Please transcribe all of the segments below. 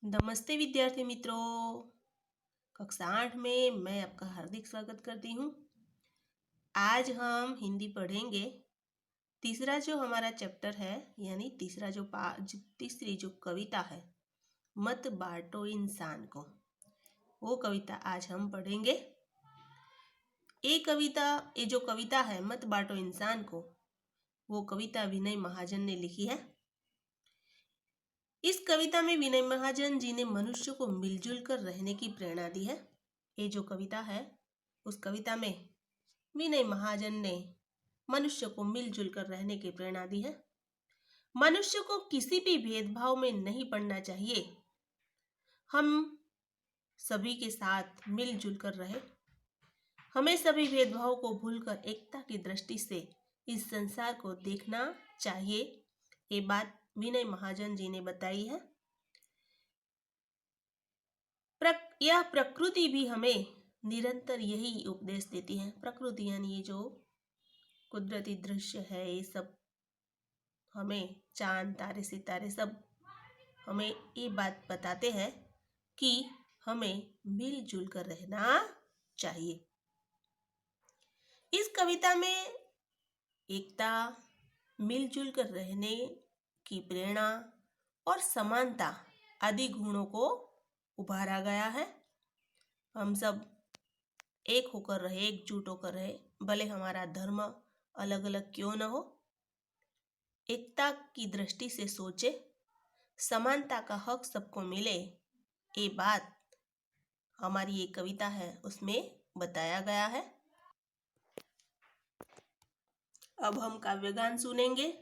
नमस्ते विद्यार्थी मित्रों। कक्षा 8 में मैं आपका हार्दिक स्वागत करती हूँ। आज हम हिंदी पढ़ेंगे। तीसरा जो हमारा चैप्टर है यानी तीसरी जो कविता है, मत बांटो इंसान को, वो कविता आज हम पढ़ेंगे। ये जो कविता है मत बांटो इंसान को, वो कविता विनय महाजन ने लिखी है। इस कविता में विनय महाजन जी ने मनुष्य को मिलजुल कर रहने की प्रेरणा दी है। ये जो कविता है, उस कविता में विनय महाजन ने मनुष्य को मिलजुल कर रहने की प्रेरणा दी है। मनुष्य को किसी भी भेदभाव में नहीं पड़ना चाहिए। हम सभी के साथ मिलजुल कर रहे। हमें सभी भेदभाव को भूलकर एकता की दृष्टि से इस संसार को देखना चाहिए। ये बात विनय महाजन जी ने बताई है। यह प्रकृति भी हमें निरंतर यही उपदेश देती है। प्रकृति यानी ये जो कुदरती दृश्य है, ये सब हमें, चांद तारे सितारे सब हमें ये बात बताते हैं कि हमें मिलजुल कर रहना चाहिए। इस कविता में एकता, मिलजुल कर रहने की प्रेरणा और समानता आदि गुणों को उभारा गया है। हम सब एक होकर रहे, एकजुट होकर रहे, भले हमारा धर्म अलग अलग क्यों न हो। एकता की दृष्टि से सोचे, समानता का हक सबको मिले, ये बात हमारी ये कविता है उसमें बताया गया है। अब हम काव्यगान सुनेंगे।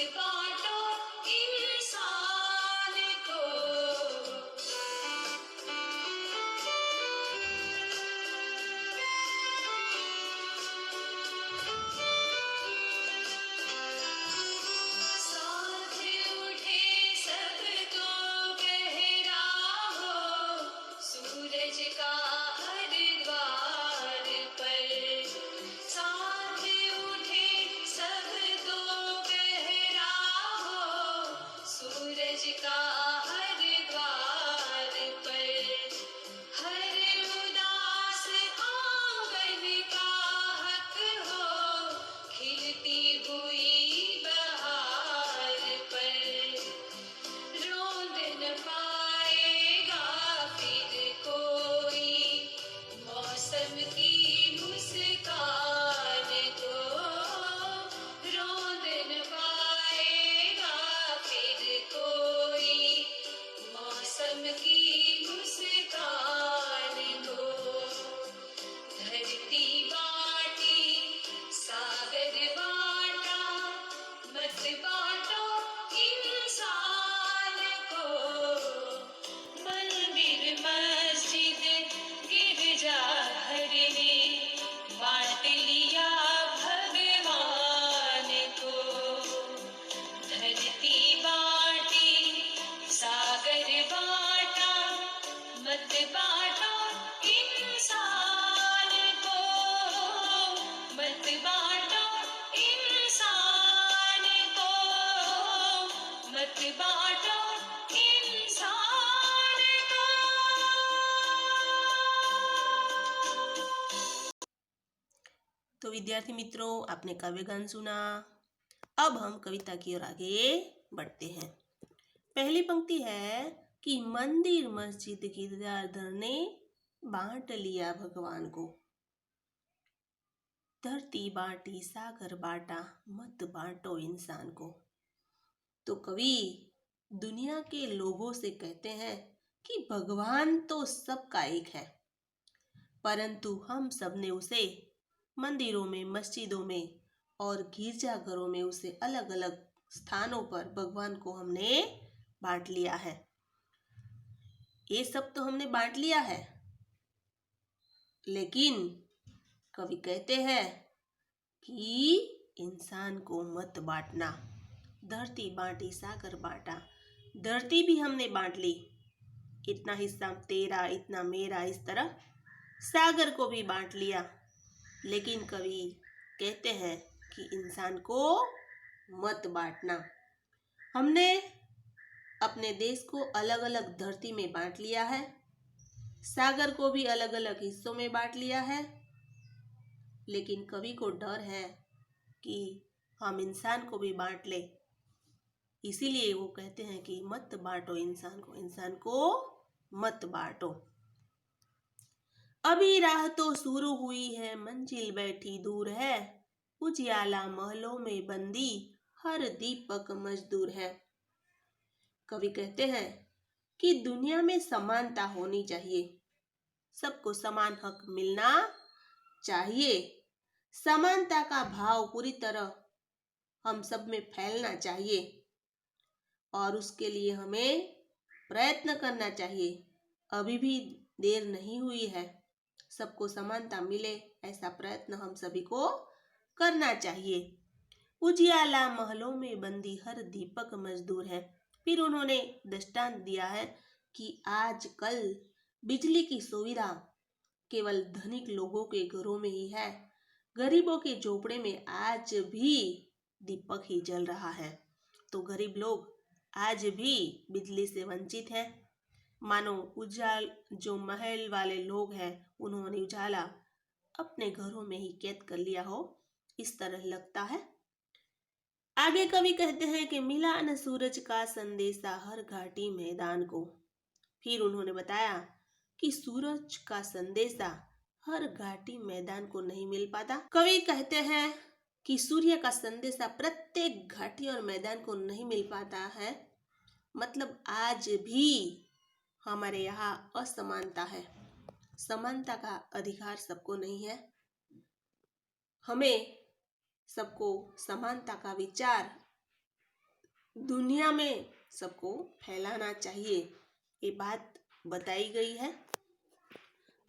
बांटो इंसान को। साथ उठे सब तो गहरा हो, सूरज का हर द्वार पर। साथ उठे सब तो गहरा हो, सूरज का हर द्वार पर। हर उदास आंगन का हक हो, खिलती हुई बहार पर। रोंद न पाएगा फिर कोई मौसम की मुस्कान को। रोंद न पाएगा फिर कोई मौसम की मुस्कान को। धरती बाटी सागर बाटा, मत बांटो इंसान को। मंदिर मस्जिद गिरजा घर ने बांट लिया भगवान को। धरती बाटी सागर बाटा, मत बांटो इंसान को। मत बांटो इंसान को। मत बांटो इंसान को। तो विद्यार्थी मित्रों, आपने काव्यगान सुना। अब हम कविता की ओर आगे बढ़ते हैं। पहली पंक्ति है कि मंदिर मस्जिद गिरजाघर ने बांट लिया भगवान को। धरती बांटी सागर बांटा, मत बांटो इंसान को। तो कवि दुनिया के लोगों से कहते हैं कि भगवान तो सबका एक है, परंतु हम सब ने उसे मंदिरों में, मस्जिदों में और गिरजाघरों में उसे अलग अलग स्थानों पर भगवान को हमने बांट लिया है। ये सब तो हमने बांट लिया है, लेकिन कवि कहते हैं कि इंसान को मत बांटना। धरती बांटी सागर बांटा, धरती भी हमने बांट ली, इतना हिस्सा तेरा इतना मेरा, इस तरह सागर को भी बांट लिया। लेकिन कवि कहते हैं कि इंसान को मत बांटना। हमने अपने देश को अलग अलग धरती में बांट लिया है, सागर को भी अलग अलग हिस्सों में बांट लिया है, लेकिन कवि को डर है कि हम इंसान को भी बांट ले, इसीलिए वो कहते हैं कि मत बांटो इंसान को, इंसान को मत बांटो। अभी राह तो शुरू हुई है, मंजिल बैठी दूर है, उजियाला महलों में बंदी, हर दीपक मजदूर है। कवि कहते हैं कि दुनिया में समानता होनी चाहिए, सबको समान हक मिलना चाहिए। समानता का भाव पूरी तरह हम सब में फैलना चाहिए और उसके लिए हमें प्रयत्न करना चाहिए। अभी भी देर नहीं हुई है, सबको समानता मिले ऐसा प्रयत्न हम सभी को करना चाहिए। उजियाला महलों में बंदी, हर दीपक मजदूर है। फिर उन्होंने दृष्टांत दिया है कि आजकल बिजली की सुविधा केवल धनिक लोगों के घरों में ही है, गरीबों के झोपड़े में आज भी दीपक ही जल रहा है। तो गरीब लोग आज भी बिजली से वंचित हैं। मानो उजाल जो महल वाले लोग हैं उन्होंने उजाला अपने घरों में ही कैद कर लिया हो, इस तरह लगता है। आगे कवि कहते हैं कि मिला न सूरज का संदेशा हर घाटी मैदान को। फिर उन्होंने बताया कि सूरज का संदेशा हर घाटी मैदान को नहीं मिल पाता। कवि कहते हैं कि सूर्य का संदेशा प्रत्येक घाटी और मैदान को नहीं मिल पाता है, मतलब आज भी हमारे यहाँ असमानता है, समानता का अधिकार सबको नहीं है। हमें सबको समानता का विचार दुनिया में सबको फैलाना चाहिए, ये बात बताई गई है।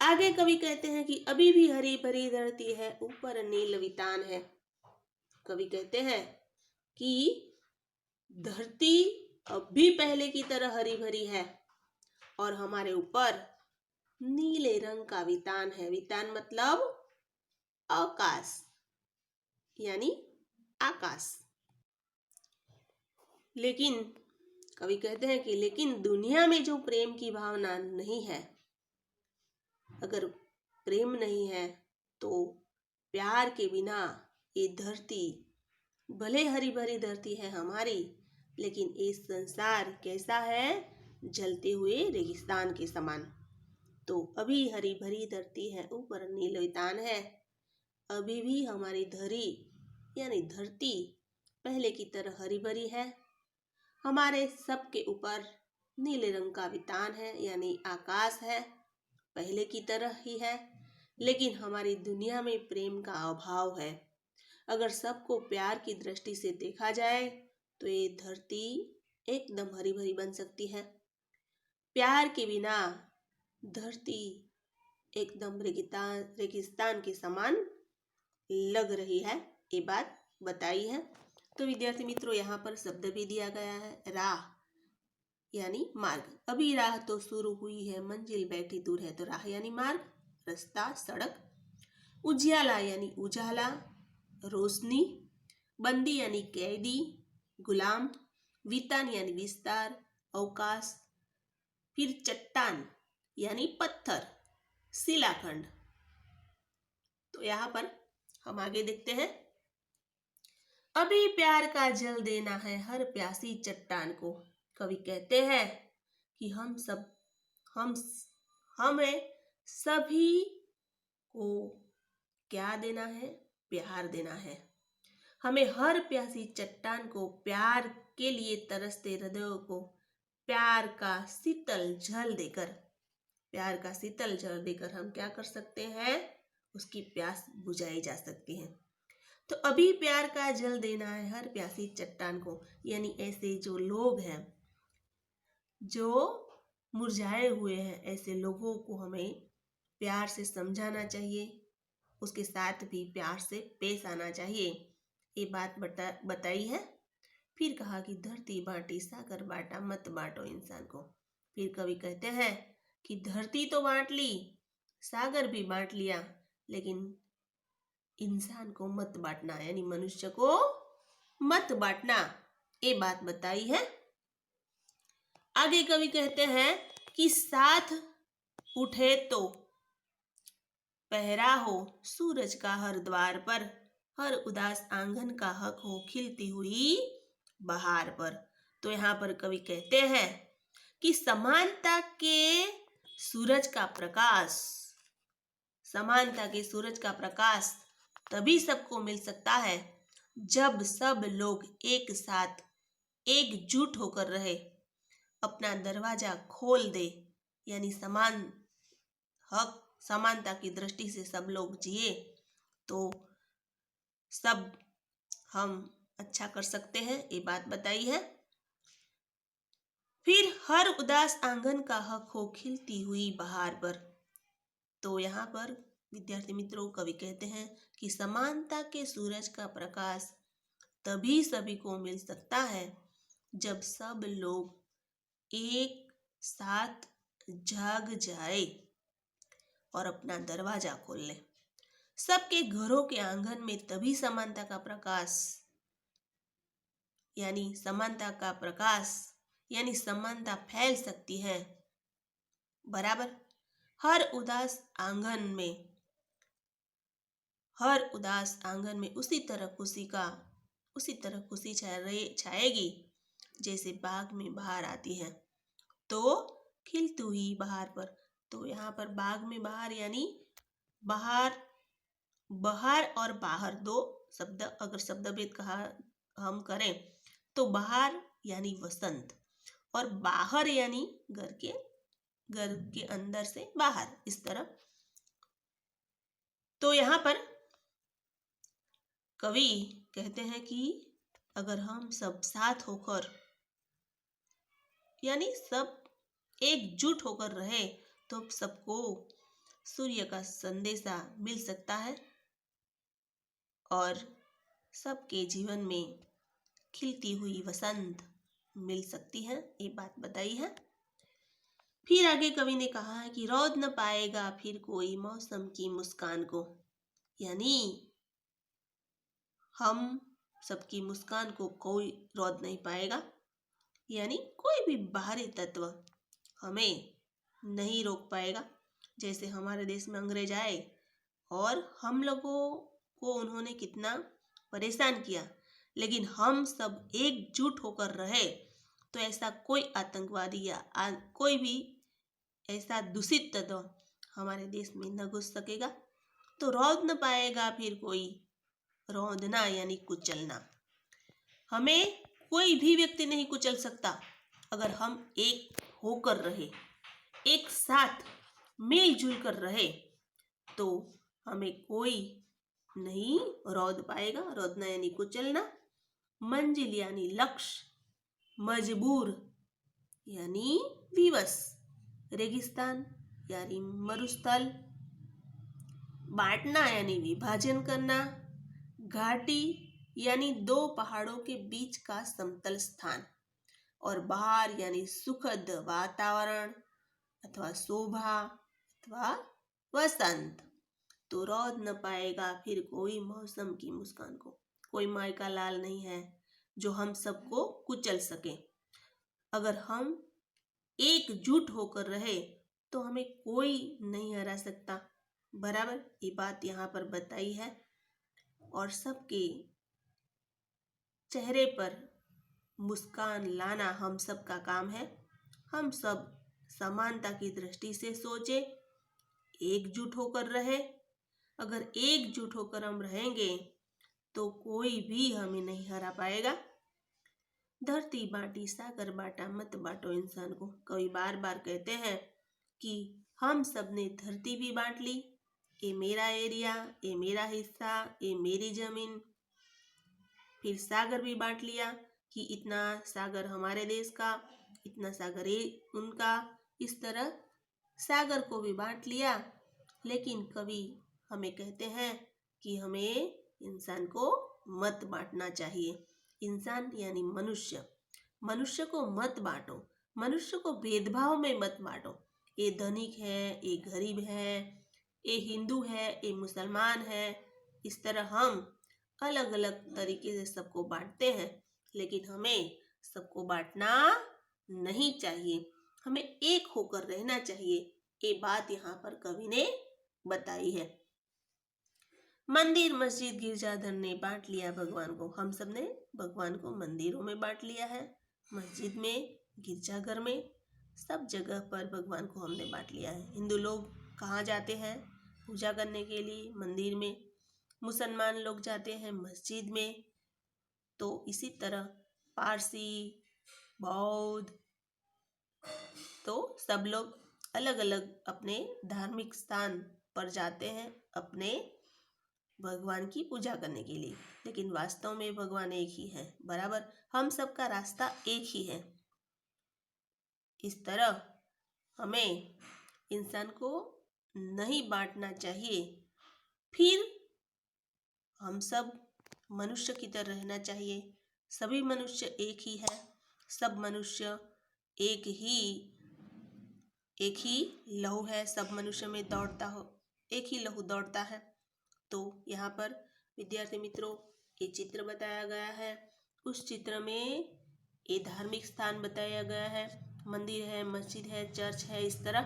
आगे कवि कहते हैं कि अभी भी हरी भरी धरती है, ऊपर नील वितान है। कवि कहते हैं कि धरती अब भी पहले की तरह हरी भरी है और हमारे ऊपर नीले रंग का वितान है। वितान मतलब आकाश, यानी आकाश। लेकिन कवि कहते हैं कि लेकिन दुनिया में जो प्रेम की भावना नहीं है, अगर प्रेम नहीं है तो प्यार के बिना ये धरती, भले हरी भरी धरती है हमारी, लेकिन ये संसार कैसा है, जलते हुए रेगिस्तान के समान। तो अभी हरी भरी धरती है, ऊपर नील वितान है। अभी भी हमारी धरी यानी धरती पहले की तरह हरी भरी है। हमारे सबके ऊपर नीले रंग का वितान है, यानी आकाश है, पहले की तरह ही है। लेकिन हमारी दुनिया में प्रेम का अभाव है। अगर सबको प्यार की दृष्टि से देखा जाए तो ये धरती एकदम हरी भरी बन सकती है। प्यार के बिना धरती एकदम रेगिस्तान के समान लग रही है, ये बात बताई है। तो विद्यार्थी मित्रों, यहाँ पर शब्द भी दिया गया है, राह यानी मार्ग। अभी राह तो शुरू हुई है, मंजिल बैठी दूर है। तो राह यानी मार्ग, रास्ता, सड़क। उजियाला यानी उजाला, रोशनी। बंदी यानी कैदी, गुलाम। वितान यानी विस्तार, अवकाश। फिर चट्टान यानी पत्थर, शिलाखंड। तो यहाँ पर हम आगे देखते हैं। अभी प्यार का जल देना है हर प्यासी चट्टान को। कवि कहते हैं कि हमें सभी को क्या देना है, प्यार देना है। हमें हर प्यासी चट्टान को, प्यार के लिए तरसते हृदयों को प्यार का शीतल जल देकर हम क्या कर सकते हैं, उसकी प्यास बुझाई जा सकती है। तो अभी प्यार का जल देना है हर प्यासी चट्टान को, यानी ऐसे जो लोग हैं जो मुरझाए हुए हैं, ऐसे लोगों को हमें प्यार से समझाना चाहिए, उसके साथ भी प्यार से पेश आना चाहिए, ये बात बताई है। फिर कहा कि धरती बांटी सागर बांटा, मत बांटो इंसान को। फिर कवि कहते हैं कि धरती तो बांट ली, सागर भी बांट लिया, लेकिन इंसान को मत बांटना, यानी मनुष्य को मत बांटना, ये बात बताई है। आगे कवि कहते हैं कि साथ उठे तो पहरा हो सूरज का हर द्वार पर, हर उदास आंगन का हक हो खिलती हुई बहार पर। तो यहाँ पर कवि कहते हैं कि समानता के सूरज का प्रकाश तभी सबको मिल सकता है जब सब लोग एक साथ एकजुट होकर रहे, अपना दरवाजा खोल दे, यानी समानता की दृष्टि से सब लोग जिए तो सब हम अच्छा कर सकते हैं, ये बात बताई है। फिर हर उदास आंगन का हक हो खिलती हुई बहार पर। तो यहाँ पर विद्यार्थी मित्रों, कवि कहते हैं कि समानता के सूरज का प्रकाश तभी सभी को मिल सकता है जब सब लोग एक साथ जाग जाए और अपना दरवाजा खोल ले। सबके घरों के आंगन में तभी समानता का प्रकाश यानी समानता फैल सकती है। बराबर। हर उदास आंगन में उसी तरह खुशी छाएगी जैसे बाग में बहार आती है। तो खिलती हुई बहार पर, तो यहाँ पर बाग में बहार यानी बहार और बाहर दो शब्द, अगर शब्द भेद कहा हम करें तो बहार यानी वसंत और बाहर यानी घर के अंदर से बाहर, इस तरह। तो यहाँ पर कवि कहते हैं कि अगर हम सब साथ होकर यानी सब एकजुट होकर रहे तो सबको सूर्य का संदेशा मिल सकता है और सबके जीवन में खिलती हुई वसंत मिल सकती है, ये बात बताई है। फिर आगे कवि ने कहा है कि रौद न पाएगा फिर कोई मौसम की मुस्कान को, यानी हम सबकी मुस्कान को कोई रौद नहीं पाएगा, यानी कोई भी बाहरी तत्व हमें नहीं रोक पाएगा। जैसे हमारे देश में अंग्रेज आए और हम लोगों को उन्होंने कितना परेशान किया, लेकिन हम सब एकजुट होकर रहे तो ऐसा कोई आतंकवादी या कोई भी ऐसा दूषित तत्व हमारे देश में न घुस सकेगा। तो रौद न पाएगा फिर कोई, रौंदना यानी कुचलना। हमें कोई भी व्यक्ति नहीं कुचल सकता अगर हम एक होकर रहे, एक साथ मिलजुल कर रहे तो हमें कोई नहीं रौद पाएगा। रौदना यानी कुचलना। मंजिल यानी लक्ष्य, मजबूर यानी विवश, रेगिस्तान यानी मरुस्थल, बांटना यानी विभाजन करना, घाटी यानी दो पहाड़ों के बीच का समतल स्थान, और बहार यानी सुखद वातावरण अथवा शोभा अथवा वसंत। तो रौद न पाएगा फिर कोई मौसम की मुस्कान को, कोई माई का लाल नहीं है जो हम सबको कुचल सके। अगर हम एकजुट होकर रहे तो हमें कोई नहीं हरा सकता, बराबर, ये बात यहाँ पर बताई है। और सबके चेहरे पर मुस्कान लाना हम सब का काम है। हम सब समानता की दृष्टि से सोचे, एकजुट होकर रहे। अगर एकजुट होकर हम रहेंगे तो कोई भी हमें नहीं हरा पाएगा। धरती बांटी सागर बांटा मत बांटो इंसान को, कवि बार बार कहते हैं कि हम सब ने धरती भी बांट ली, ये मेरा एरिया, ये मेरा हिस्सा, ये मेरी जमीन। फिर सागर भी बांट लिया कि इतना सागर हमारे देश का, इतना सागर उनका, इस तरह सागर को भी बांट लिया। लेकिन कवि हमें कहते हैं कि हमें इंसान को मत बांटना चाहिए। इंसान यानी मनुष्य, मनुष्य को मत बांटो, मनुष्य को भेदभाव में मत बांटो। ये धनिक है, ये गरीब है, ये हिंदू है, ये मुसलमान है, इस तरह हम अलग अलग तरीके से सबको बांटते हैं, लेकिन हमें सबको बांटना नहीं चाहिए, हमें एक होकर रहना चाहिए। ये बात यहाँ पर कवि ने बताई है। मंदिर मस्जिद गिरजाघर ने बांट लिया भगवान को, हम सब ने भगवान को मंदिरों में बांट लिया है, मस्जिद में, गिरजाघर में, सब जगह पर भगवान को हमने बांट लिया है। हिंदू लोग कहाँ जाते हैं पूजा करने के लिए? मंदिर में। मुसलमान लोग जाते हैं मस्जिद में। तो इसी तरह पारसी, बौद्ध, तो सब लोग अलग अलग अपने धार्मिक स्थान पर जाते हैं अपने भगवान की पूजा करने के लिए, लेकिन वास्तव में भगवान एक ही है, बराबर, हम सबका रास्ता एक ही है। इस तरह हमें इंसान को नहीं बांटना चाहिए। फिर हम सब मनुष्य की तरह रहना चाहिए। सभी मनुष्य एक ही है, सब मनुष्य एक ही लहू है, सब मनुष्य में दौड़ता हो, एक ही लहू दौड़ता है। तो यहाँ पर विद्यार्थी मित्रों ये चित्र बताया गया है, उस चित्र में ये धार्मिक स्थान बताया गया है, मंदिर है, मस्जिद है, चर्च है, इस तरह,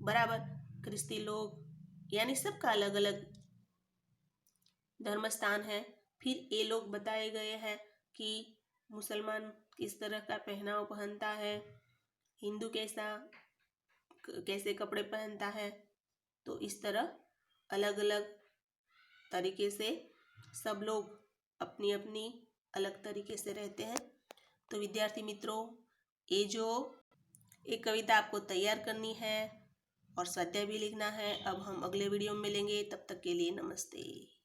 बराबर, ख्रिस्ती लोग यानी सबका अलग अलग धर्म स्थान है। फिर ये लोग बताए गए हैं कि मुसलमान किस तरह का पहनाव पहनता है, हिंदू कैसे कपड़े पहनता है। तो इस तरह अलग अलग तरीके से सब लोग अपनी अपनी अलग तरीके से रहते हैं। तो विद्यार्थी मित्रों ये जो एक कविता आपको तैयार करनी है और स्वाध्याय भी लिखना है। अब हम अगले वीडियो में मिलेंगे, तब तक के लिए नमस्ते।